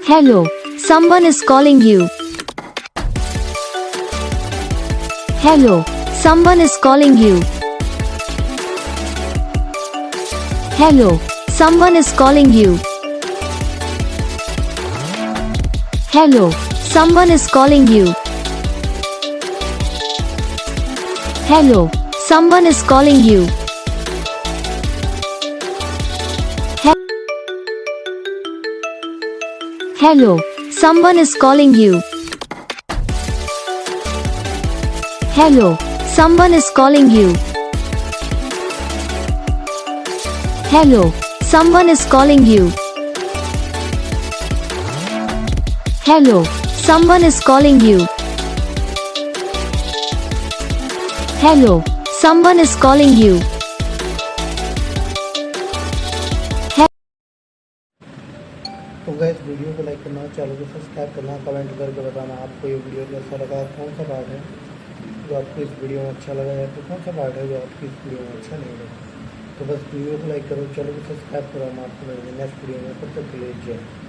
Hello, someone is calling you. Hello, someone is calling you. Hello, someone is calling you. Hello, someone is calling you. Hello, someone is calling you. Hello, someone is calling you. Hello, someone is calling you. Hello, someone is calling you. Hello, someone is calling you. Hello, someone is calling you. तो gas video को like करना, channel को subscribe करना, comment करके बताना आपको ये video कैसा लगा, कौन सा पार्ट है जो आपको इस वीडियो में अच्छा लगा है, तो कौन सा पार्ट है जो आपको इस वीडियो में अच्छा नहीं लगा। तो बस वीडियो को लाइक करो, चैनल को सब्सक्राइब करो, हम आपको मिलेंगे नेक्स्ट वीडियो में। तब तक के लिए जय।